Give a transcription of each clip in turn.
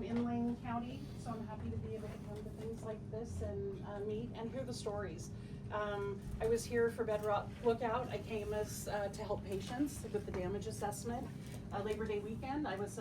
in Lane County, so I'm happy to be able to come to things like this and meet and hear the stories. I was here for Bedrock Lookout. I came as to help patients with the damage assessment. Labor Day weekend, I was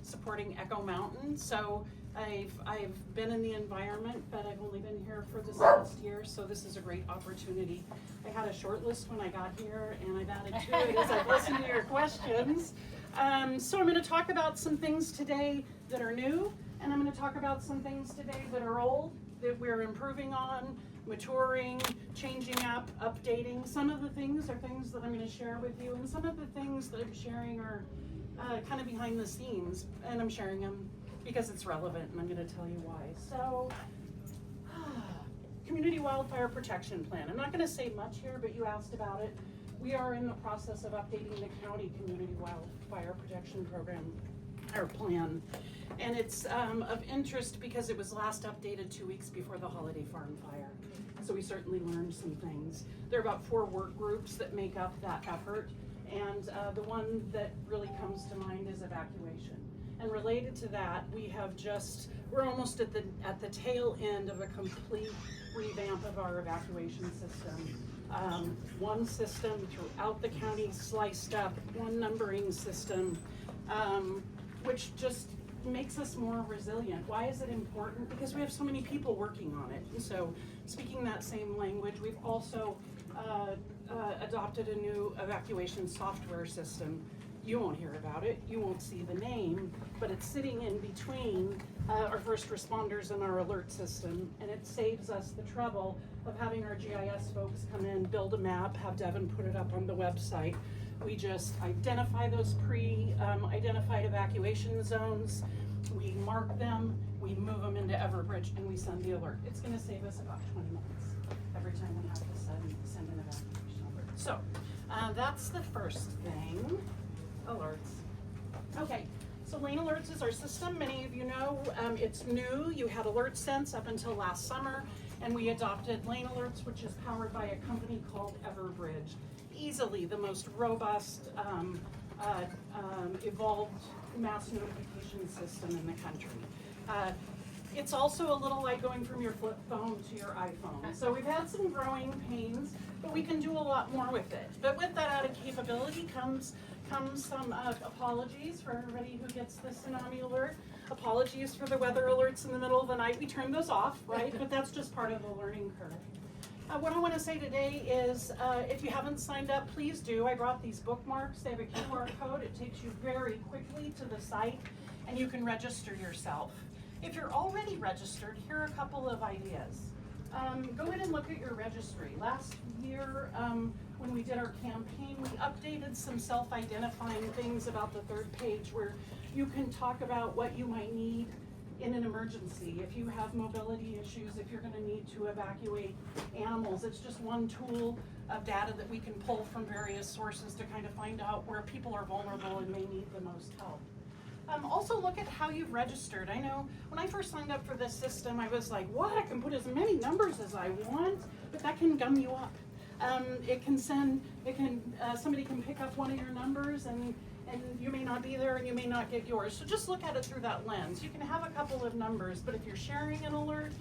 supporting Echo Mountain, so I've been in the environment, but I've only been here for this last year, so this is a great opportunity. I had a short list when I got here, and I've added to it as I've listened to your questions. So I'm going to talk about some things today that are new, and I'm going to talk about some things today that are old, that we're improving on, maturing, changing up, updating. Some of the things are things that I'm going to share with you, and some of the things that I'm sharing are kind of behind the scenes, and I'm sharing them because it's relevant, and I'm going to tell you why. So, Community Wildfire Protection Plan. I'm not going to say much here, but you asked about it. We are in the process of updating the county Community Wildfire Protection Program, or plan. And it's of interest because it was last updated 2 weeks before the Holiday Farm fire. So we certainly learned some things. There are about 4 work groups that make up that effort. And the one that really comes to mind is evacuation. And related to that, we're almost at the tail end of a complete revamp of our evacuation system. One system throughout the county sliced up, one numbering system, which just makes us more resilient. Why is it important? Because we have so many people working on it. And so speaking that same language, we've also adopted a new evacuation software system. You won't hear about it, you won't see the name, but it's sitting in between our first responders and our alert system, and it saves us the trouble of having our GIS folks come in, build a map, have Devin put it up on the website. We just identify those pre-identified evacuation zones, we mark them, we move them into Everbridge, and we send the alert. It's going to save us about 20 minutes every time we have to send an evacuation alert. So that's the first thing. Alerts. Okay, so Lane Alerts is our system. Many of you know it's new. You had Alert Sense up until last summer, and we adopted Lane Alerts, which is powered by a company called Everbridge. Easily the most robust, evolved mass notification system in the country. It's also a little like going from your flip phone to your iPhone. So we've had some growing pains, but we can do a lot more with it. But with that added capability comes some apologies for everybody who gets the tsunami alert. Apologies for the weather alerts in the middle of the night. We turn those off, right? But that's just part of the learning curve. What I want to say today is if you haven't signed up, please do. I brought these bookmarks. They have a QR code. It takes you very quickly to the site, and you can register yourself. If you're already registered, here are a couple of ideas. Go in and look at your registry. Last year, when we did our campaign, we updated some self-identifying things about the third page where you can talk about what you might need in an emergency. If you have mobility issues, if you're going to need to evacuate animals, it's just one tool of data that we can pull from various sources to kind of find out where people are vulnerable and may need the most help. Also look at how you've registered. I know when I first signed up for this system, I was like, what? I can put as many numbers as I want, but that can gum you up. Somebody can pick up one of your numbers and you may not be there and you may not get yours. So just look at it through that lens. You can have a couple of numbers, but if you're sharing an alert,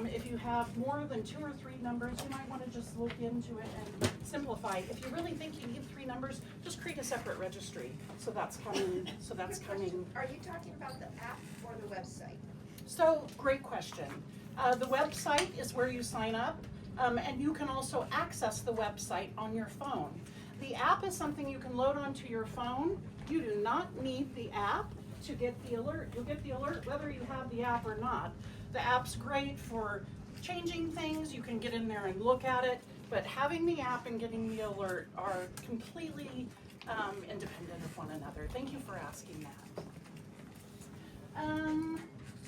if you have more than 2 or 3 numbers, you might want to just look into it and simplify. If you really think you need 3 numbers, just create a separate registry. So that's coming. Are you talking about the app or the website? So great question. The website is where you sign up, and you can also access the website on your phone. The app is something you can load onto your phone. You do not need the app to get the alert. You'll get the alert whether you have the app or not. The app's great for changing things. You can get in there and look at it, but having the app and getting the alert are completely independent of one another. Thank you for asking that.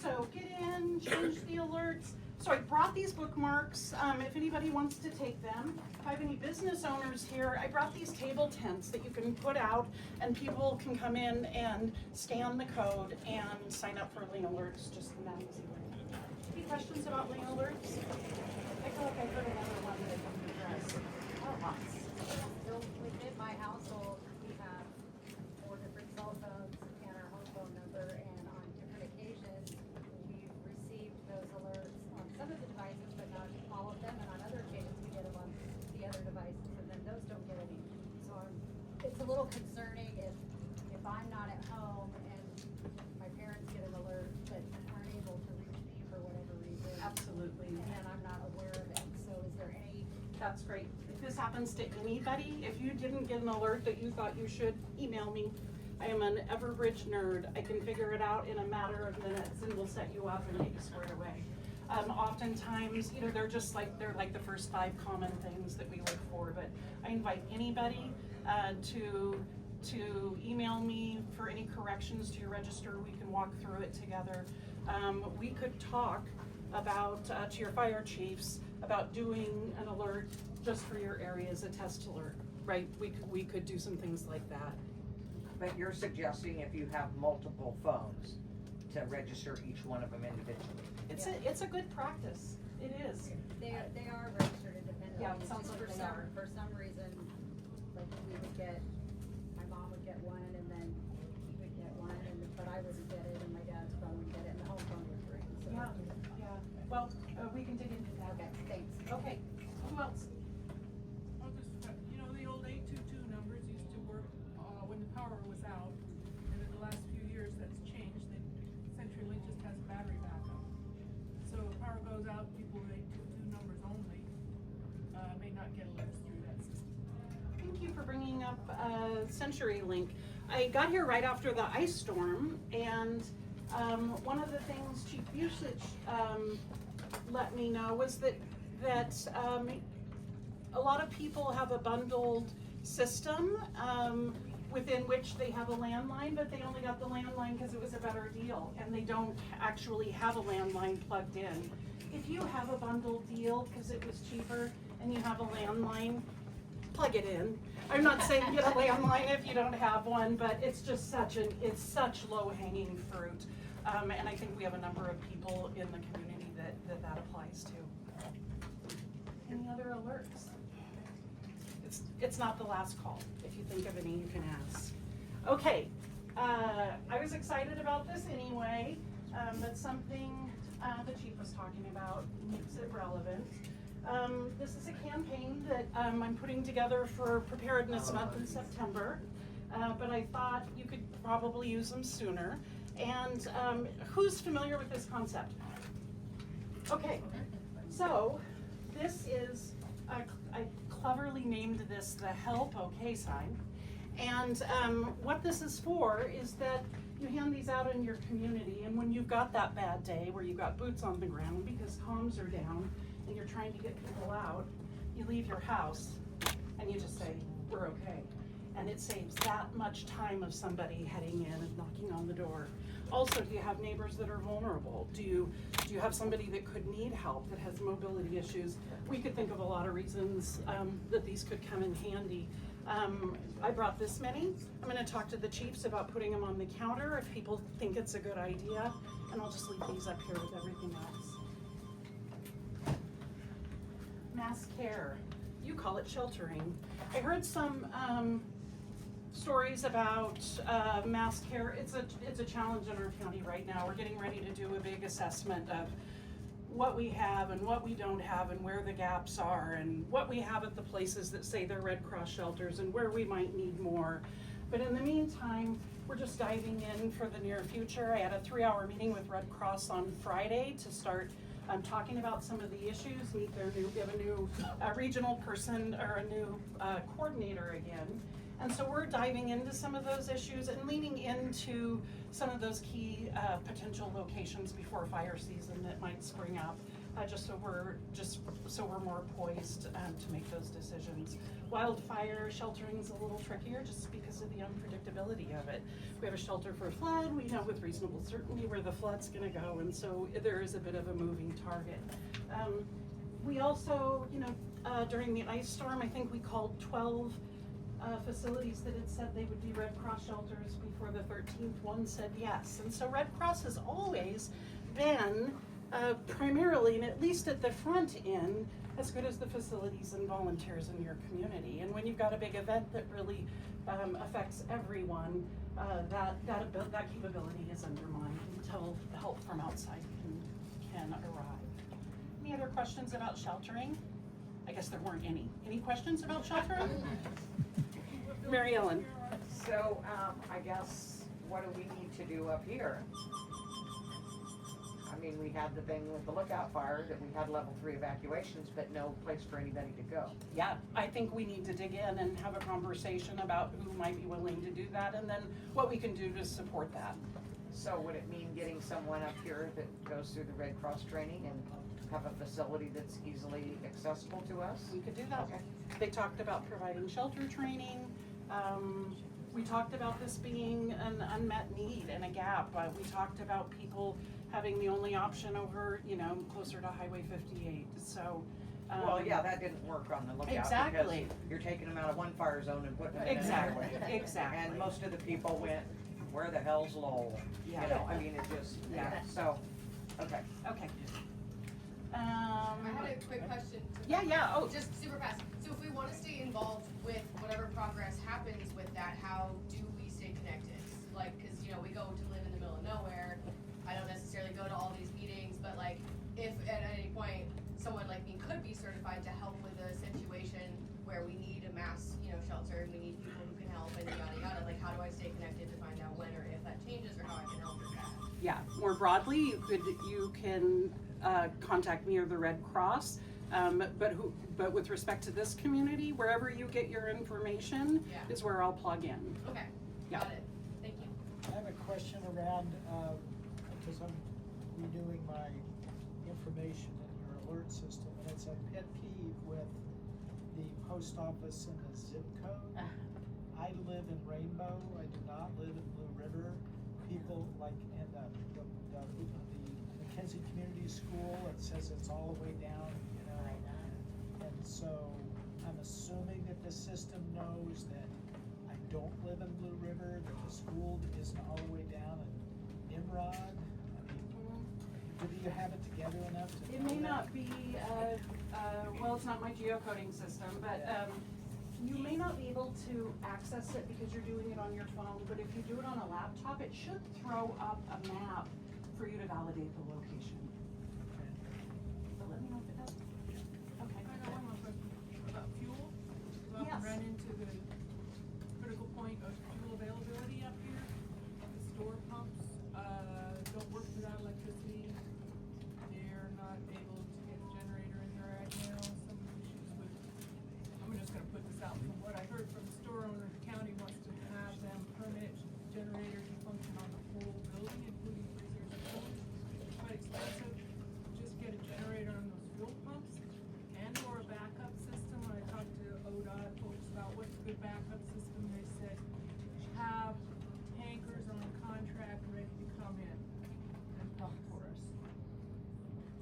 So get in, change the alerts. So I brought these bookmarks if anybody wants to take them. If I have any business owners here, I brought these table tents that you can put out and people can come in and scan the code and sign up for Lane Alerts just in that easy way. Any questions about Lane Alerts? I feel like I heard another one that I didn't address. Oh, lots. So within my household, we have 4 different cell phones and our home phone number, and on different occasions That's great. If this happens to anybody, if you didn't get an alert that you thought you should, email me. I am an Everbridge nerd. I can figure it out in a matter of minutes and we'll set you up and get you squared away. Oftentimes, you know, they're like the first 5 common things that we look for, but I invite anybody to email me for any corrections to your register. We can walk through it together. We could talk about, to your fire chiefs, about doing an alert just for your area as a test alert, right? We could do some things like that. But you're suggesting if you have multiple phones, to register each one of them individually? It's a good practice. It is. They are registered independently. Yeah, it sounds like they are. For some reason, like we would get, my mom would get one and then he would get one but I wouldn't get it and my dad's phone would get it and the home phone would ring, so. Yeah. Well, we can dig into that. Okay, thanks. Okay, who else? I'll just, you know, the old 822 numbers used to work when the power was out, and in the last few years that's changed. CenturyLink just has battery backup. So if power goes out, people with 822 numbers only may not get alerts through that system. Thank you for bringing up CenturyLink. I got here right after the ice storm, and one of the things Chief Usage let me know was that a lot of people have a bundled system within which they have a landline, but they only got the landline because it was a better deal, and they don't actually have a landline plugged in. If you have a bundled deal because it was cheaper and you have a landline, plug it in. I'm not saying get a landline if you don't have one, but it's just such low-hanging fruit. And I think we have a number of people in the community that applies to. Any other alerts? It's not the last call. If you think of any, you can ask. Okay, I was excited about this anyway, but something the chief was talking about makes it relevant. This is a campaign that I'm putting together for Preparedness Month in September, but I thought you could probably use them sooner. And who's familiar with this concept? Okay, so this is, I cleverly named this the Help OK sign. And what this is for is that you hand these out in your community, and when you've got that bad day where you've got boots on the ground because comms are down and you're trying to get people out, you leave your house and you just say, we're okay. And it saves that much time of somebody heading in and knocking on the door. Also, do you have neighbors that are vulnerable? Do you have somebody that could need help, that has mobility issues? We could think of a lot of reasons that these could come in handy. I brought this many. I'm gonna talk to the chiefs about putting them on the counter if people think it's a good idea, and I'll just leave these up here with everything else. Mass care. You call it sheltering. I heard some stories about mass care. It's a challenge in our county right now. We're getting ready to do a big assessment of what we have and what we don't have and where the gaps are and what we have at the places that say they're Red Cross shelters and where we might need more. But in the meantime, we're just diving in for the near future. I had a 3-hour meeting with Red Cross on Friday to start talking about some of the issues. We have a new regional person or a new coordinator again. And so we're diving into some of those issues and leaning into some of those key potential locations before fire season that might spring up, just so we're more poised to make those decisions. Wildfire sheltering is a little trickier just because of the unpredictability of it. We have a shelter for flood. We know with reasonable certainty where the flood's going to go, and so there is a bit of a moving target. We also, during the ice storm, I think we called 12 facilities that had said they would be Red Cross shelters before the 13th one said yes. And so Red Cross has always been primarily, and at least at the front end, as good as the facilities and volunteers in your community. And when you've got a big event that really affects everyone, that capability is undermined until help from outside can arrive. Any other questions about sheltering? I guess there weren't any. Any questions about sheltering? Mary Ellen. So, I guess, what do we need to do up here? I I mean, we had the thing with the lookout fire, that we had level 3 evacuations, but no place for anybody to go. Yeah, I think we need to dig in and have a conversation about who might be willing to do that, and then what we can do to support that. So would it mean getting someone up here that goes through the Red Cross training and have a facility that's easily accessible to us? We could do that. Okay. They talked about providing shelter training. We talked about this being an unmet need and a gap. We talked about people having the only option over, closer to Highway 58, so. Well, yeah, that didn't work on the lookout. Exactly. Because you're taking them out of one fire zone and putting them in Exactly, another. exactly. And most of the people went, where the hell's Lowell? Yeah. You know, I mean, it just, Yeah. so, okay. Okay. I had a quick question. Yeah, oh. Just super fast. So if we wanna stay involved with whatever progress happens with that, how do we stay connected? Like, cause we go to live in the middle of nowhere, I don't necessarily go to all these meetings, but like, if at any point, someone like me could be certified to help with a situation where we need a mass, shelter, and we need people who can help and yada yada, like how do I stay connected to find out when or if that changes or how I can help with that? Yeah, more broadly, you can contact me or the Red Cross. But with respect to this community, wherever you get your information Yeah. is where I'll plug in. Okay, Yeah. got it. Thank you. I have a question around, because I'm redoing my information in your alert system, and it's a pet peeve with the post office and the zip code. I live in Rainbow, I do not live in Blue River. People like in the Mackenzie Community School, it says it's all the way down, and so I'm assuming that the system knows that I don't live in Blue River, that the school isn't all the way down in Nimrod. I mean, do you have it together enough to It know may that? not be, well, it's not my geocoding system, but you may not be able to access it because you're doing it on your phone, but if you do it on a laptop, it should throw up a map for you to validate the location. But let me know if it does. Okay. I got one more question about fuel. We Yes. often run into the critical point of fuel availability up here. The store pumps, don't work without electricity. They're not able to get a generator in there right now. Some issues with, I'm just gonna put this out from what I heard from the store owner, the county wants to have them permit generators to function on the whole building, including freezers and coolers. It's quite expensive. Just get a generator on those fuel pumps and or a backup system. When I talked to ODOT folks about what's a good backup system, they said have tankers on contract ready to come in and pump for us.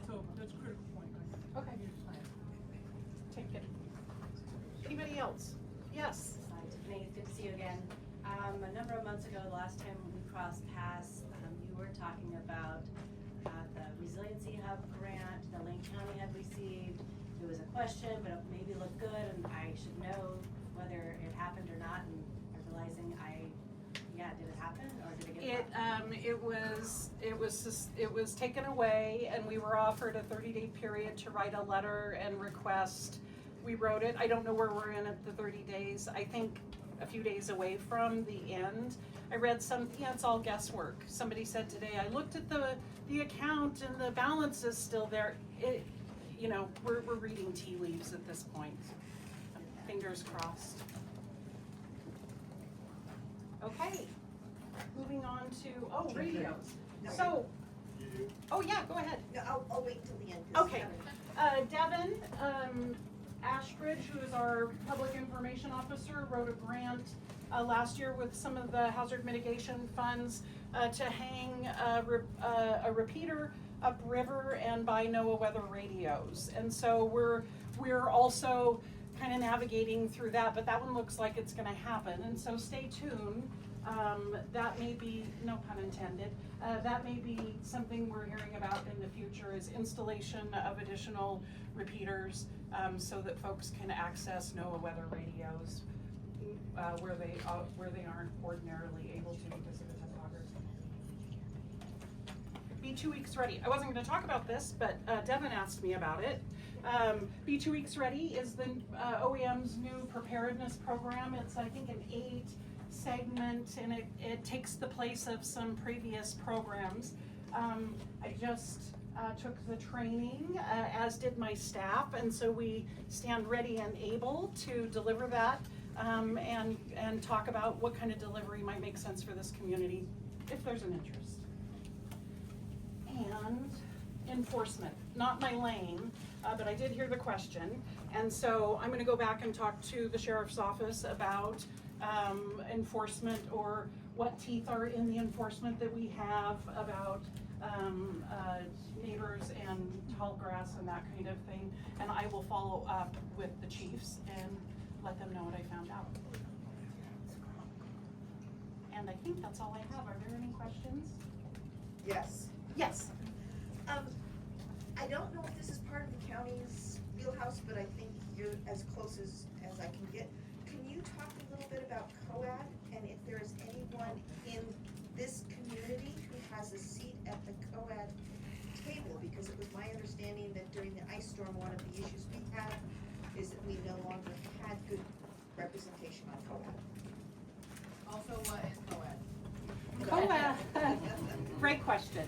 So that's a critical point. Okay. Need to plan. Take it. Anybody else? Yes. Hi, Tiffany, good to see you again. A number of months ago, the last time we crossed paths, you were talking about the Resiliency Hub grant that Lane County had received. It was a question, but it maybe looked good, and I should know whether it happened or not, and I'm realizing did it happen, or did it get blocked? It was taken away, and we were offered a 30-day period to write a letter and request. We wrote it. I don't know where we're in at the 30 days. I think a few days away from the end. I read it's all guesswork. Somebody said today, I looked at the account and the balance is still there. We're reading tea leaves at this point. Fingers crossed. Okay, moving on to, radios. So, yeah, go ahead. No, I'll wait till the end. 'cause Okay. Kevin- Devin Ashbridge, who is our public information officer, wrote a grant last year with some of the hazard mitigation funds to hang a repeater upriver and buy NOAA weather radios. And so we're also kind of navigating through that, but that one looks like it's gonna happen. And so stay tuned. That may be, no pun intended, that may be something we're hearing about in the future is installation of additional repeaters so that folks can access NOAA weather radios where they aren't ordinarily able to because of the topography. Be 2 weeks ready. I wasn't gonna talk about this, but Devin asked me about it. Be 2 weeks ready is the OEM's new preparedness program. It's, I think, an 8-segment, and it takes the place of some previous programs. I just took the training, as did my staff, and so we stand ready and able to deliver that, and talk about what kind of delivery might make sense for this community, if there's an interest. And enforcement, not my lane, but I did hear the question, and so I'm gonna go back and talk to the sheriff's office about enforcement, or what teeth are in the enforcement that we have about neighbors and tall grass and that kind of thing. And I will follow up with the chiefs and let them know what I found out. And I think that's all I have. Are there any questions? Yes. Yes. I don't know if this is part of the county's wheelhouse, but I think you're as close as I can get. Can you talk a little bit about COAD, and if there is anyone in this community who has a seat at the COAD table? Because it was my understanding that during the ice storm, one of the issues we had is that we no longer had good representation on COAD. Also, what is co-ed? COAD, great question.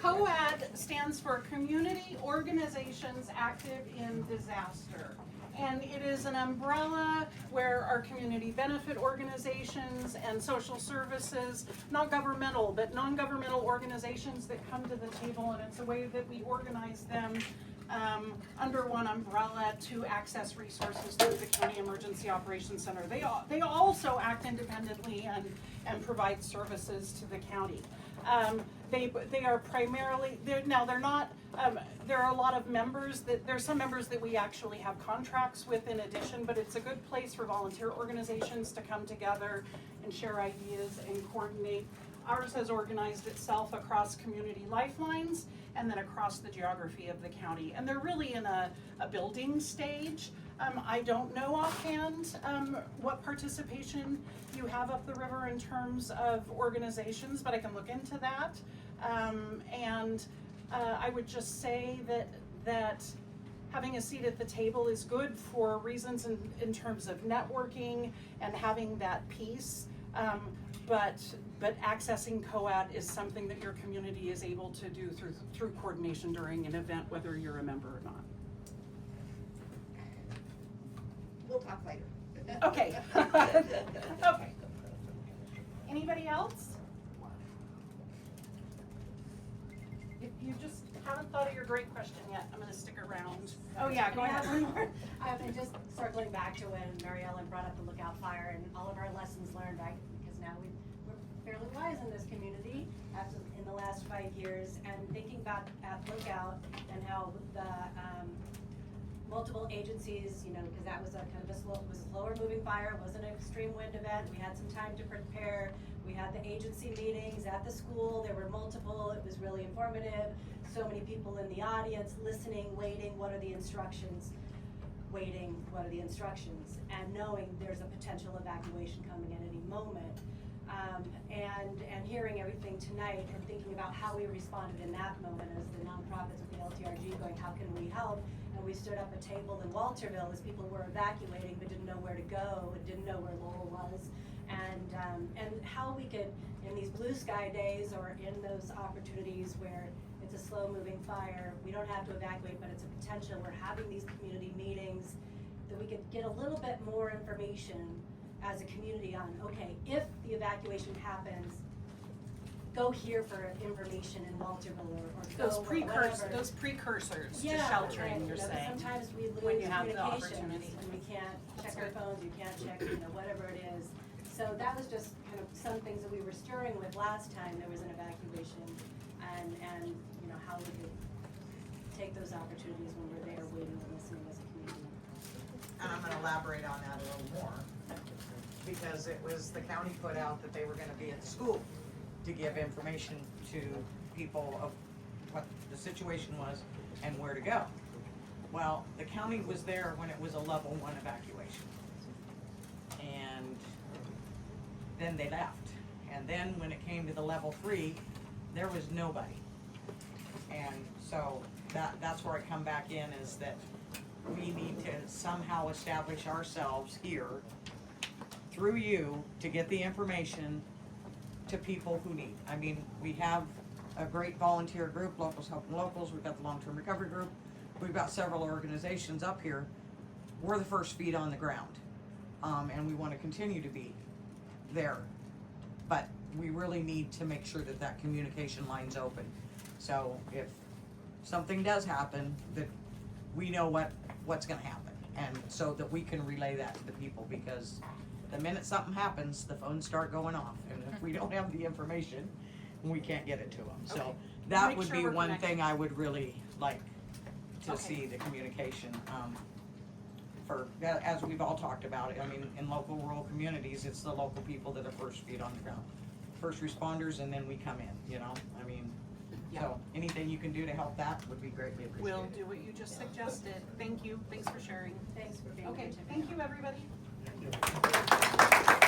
COAD stands for Community Organizations Active in Disaster. And it is an umbrella where our community benefit organizations and social services, not governmental, but non-governmental organizations that come to the table, and it's a way that we organize them under one umbrella to access resources through the County Emergency Operations Center. They also act independently and provide services to the county. They are primarily, they're not, there are a lot of members there's some members that we actually have contracts with in addition, but it's a good place for volunteer organizations to come together and share ideas and coordinate. Ours has organized itself across community lifelines and then across the geography of the county. And they're really in a building stage. I don't know offhand what participation you have up the river in terms of organizations, but I can look into that. I would just say that having a seat at the table is good for reasons in terms of networking and having that piece. But accessing COAD is something that your community is able to do through coordination during an event, whether you're a member or not. We'll talk later. Okay. Okay. Anybody else? If you just haven't thought of your great question yet, I'm gonna stick around. Oh yeah, go ahead. And just circling back to when Mary Ellen brought up the Lookout Fire and all of our lessons learned, right? Because now we're fairly wise in this community in the last 5 years, and thinking back at Lookout and how the multiple agencies, because that was a kind of a slower moving fire, it wasn't an extreme wind event. We had some time to prepare. We had the agency meetings at the school. There were multiple. It was really informative. So many people in the audience listening, waiting, what are the instructions? Waiting, what are the instructions? And knowing there's a potential evacuation coming at any moment. And hearing everything tonight and thinking about how we responded in that moment as the nonprofits with the LTRG going, how can we help? And we stood up a table in Walterville as people were evacuating but didn't know where to go and didn't know where Lowell was. And how we could, in these blue sky days or in those opportunities where it's a slow moving fire, we don't have to evacuate, but it's a potential. We're having these community meetings that we could get a little bit more information as a community on, okay, if the evacuation happens, go here for information in Walterville or Those go whatever. those precursors to Yeah, sheltering, and, you're saying. sometimes we lose when you have the communications opportunity. and we can't check That's our good. phones, you can't check, whatever it is. So that was just kind of some things that we were stirring with last time there was an evacuation, and how we could take those opportunities when we're there waiting and listening as a community. And I'm gonna elaborate on that a little more, because it was, the county put out that they were gonna be at school to give information to people of what the situation was and where to go. Well, the county was there when it was a level 1 evacuation. And then they left. And then when it came to the level 3, there was nobody. And so that's where I come back in, is that we need to somehow establish ourselves here through you to get the information to people who need. I mean, we have a great volunteer group, Locals Helping Locals, we've got the Long-Term Recovery Group, we've got several organizations up here. We're the first feet on the ground, and we wanna continue to be there. But we really need to make sure that that communication line's open. So if something does happen, that we know what's gonna happen, and so that we can relay that to the people, because the minute something happens, the phones start going off, and if we don't have the information, we can't get it to them. Okay. So that Make would sure be we're one connected. thing I would really like to Okay. see, the communication, as we've all talked about it. I mean, in local rural communities, it's the local people that are first feet on the ground. First responders, and then we come in, you know, I mean, Yeah. so anything you can do to help that would be greatly appreciated. We'll do what you just suggested. Thank you. Thanks for sharing. Thanks for being here Okay, today. thank you, everybody. Thank you.